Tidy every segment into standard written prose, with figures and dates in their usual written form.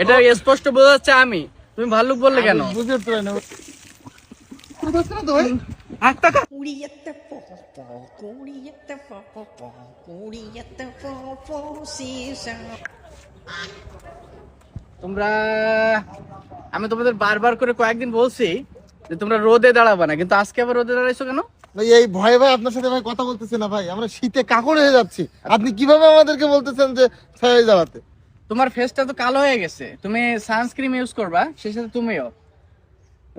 এটা স্পষ্ট বোঝা যাচ্ছে আমি। তুমি ভাল্লুক বললে কেন? বুঝতে পারি না তো ভাই। তোমরা, আমি তোমাদের বারবার করে কয়েকদিন বলছি যে তোমরা রোদে দাঁড়াবা না, কিন্তু আজকে আবার রোদে দাঁড়াইছো কেন? ভাই এই ভয়ে ভাই আপনার সাথে ভাই কথা বলতেছি না ভাই, আমরা শীতে কাকড় হয়ে যাচ্ছি। আপনি কিভাবে আমাদেরকে বলতেছেন যে ছায়ায় দাঁড়াতে? তোমার ফেসটা তো কালো হয়ে গেছে, তুমি সানস্ক্রিন ইউজ করবা, সেই সাথে তুমিও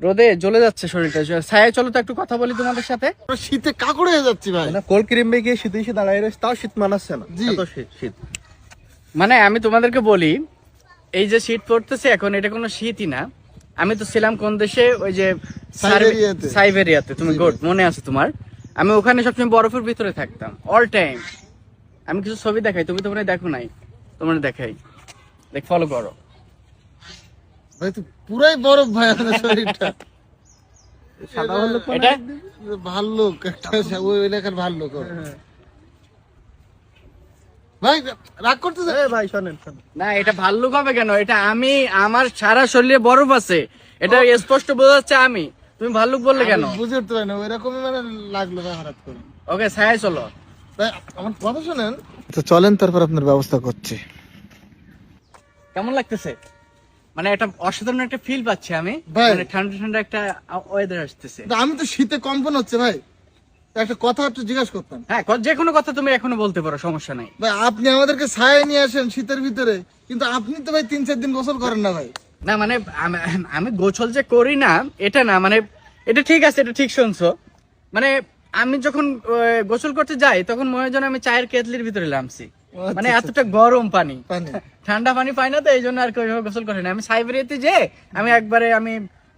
রোদে জ্বলে যাচ্ছে শরীরটা। ছায়া চলো তো একটু কথা বলি তোমাদের সাথে। আমরা শীতে কাকড় হয়ে যাচ্ছি ভাই। কোল্ড ক্রিম বেগে শীতে এসে দাঁড়ায় রয়েছে, তাও শীত মানাচ্ছে না। জি। এত শীত। মানে আমি তোমাদেরকে বলি, এই যে শীত পড়তেছে এখন, এটা কোনো শীতই না। আমি তো ছিলাম কোন দেশে, ওই যে সাইবেরিয়াতে। সাইবেরিয়াতে, তুমি গুড মনে আছে তোমার। আমি ওখানে সবসময় বরফের ভিতরে থাকতাম অল টাইম। আমি কিছু ছবি দেখাই, তুমি তো মনে হয় দেখো নাই, তোমার দেখাই, দেখ ফলো করো। ভাই তো পুরাই বরফ ভাই আপনার শরীরটা। সাদা ভাল্লুক এটা ভাল্লুক একটা, ওই এলাকার ভাল্লুক ও। ভাই রাগ করতেছে? ভাই শোনেন। না, এটা ভাল্লুক হবে কেন? এটা আমি, আমার সারা শরীরে বরফ আছে, এটা স্পষ্ট বোঝা যাচ্ছে আমি। তুমি ভাল্লুক বললে কেন? আমি বুঝতে পারি না, ওইরকমই মানে লাগলো ভাই হঠাৎ করে। ওকে, ছায়া চলো। ভাই আমার কথা শোনেন তো, চলেন তারপর আপনার ব্যবস্থা করছি। কেমন লাগতেছে? মানে একটা অসাধারণ একটা ফিল পাচ্ছি আমি, ভাই। মানে ঠান্ডা ঠান্ডা একটা ওয়েদার আসতেছে। তো আমি তো শীতে কম্পন হচ্ছে ভাই, তো একটা কথা একটু জিজ্ঞাসা করতাম। হ্যাঁ, যে কোনো কথা তুমি এখনো বলতে পারো, সমস্যা নাই। ভাই আপনি আমাদেরকে ছায়ায় নিয়ে আসেন শীতের ভিতরে, কিন্তু আপনি তো ভাই 3-4 দিন গোসল করেন না ভাই। না মানে আমি গোসল যে করি না এটা না, মানে এটা ঠিক আছে, এটা ঠিক শুনছো। মানে আমি যখন গোসল করতে যাই তখন মনে হয় যেন আমি চায়ের কেটলির ভিতরে নামছি। আচ্ছা, মানে এতটা গরম পানি, পানি। ঠান্ডা পানি পাই না, তো এই জন্য আর কি ওইভাবে গোসল করি না। আমি সাইবেরিয়াতে যে আমি একবারে আমি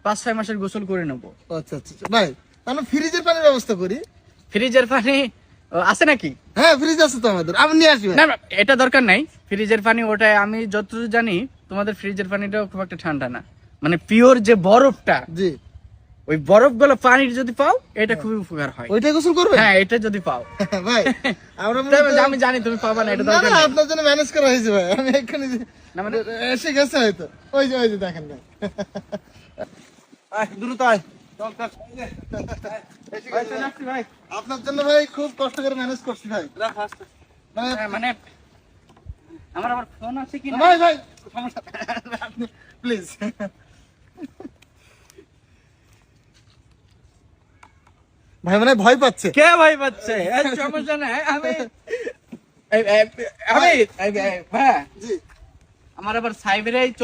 5-6 মাসের গোসল করে নেবো। আচ্ছা আচ্ছা ভাই, তাহলে ফ্রিজের পানির ব্যবস্থা করি। ফ্রিজের পানি আছে নাকি? হ্যাঁ ফ্রিজ আছে তো আমাদের, আমি নিয়ে আসি ভাই। না না, এটা দরকার নাই ফ্রিজের পানি। ওটা আমি যতদূর জানি তোমাদের ফ্রিজের পানিটাও খুব একটা ঠান্ডা না, মানে পিওর যে বরফটা, জি, ওই বরফ গুলো পানির যদি পাও এটা খুবই উপকার হয়। ওইটাই গোসল করবে? হ্যাঁ, এটা যদি পাও। ভাই আমরা আমি জানি তুমি পাবা না, এটা না দরকার না, নেই। আপনার জন্য ম্যানেজ করা হয়েছে ভাই, আমি এক্ষুনি না মানে এসে গেছে হয়তো। ওই যে দেখেন ভাই, দ্রুত আয়। এসে গেছে ভাই। আপনার জন্য ভাই খুব কষ্ট করে ম্যানেজ করছি ভাই। মানে মানে আমার আবার ফোন আছে কি না? ভাই ভাই সমস্যা, আপনি প্লিজ। ভাই মানে ভয় পাচ্ছে। কে ভয় পাচ্ছে? সমস্যা নাই, আমি হ্যাঁ, জি। আমার আবার সাইবেরিয়ায় চলে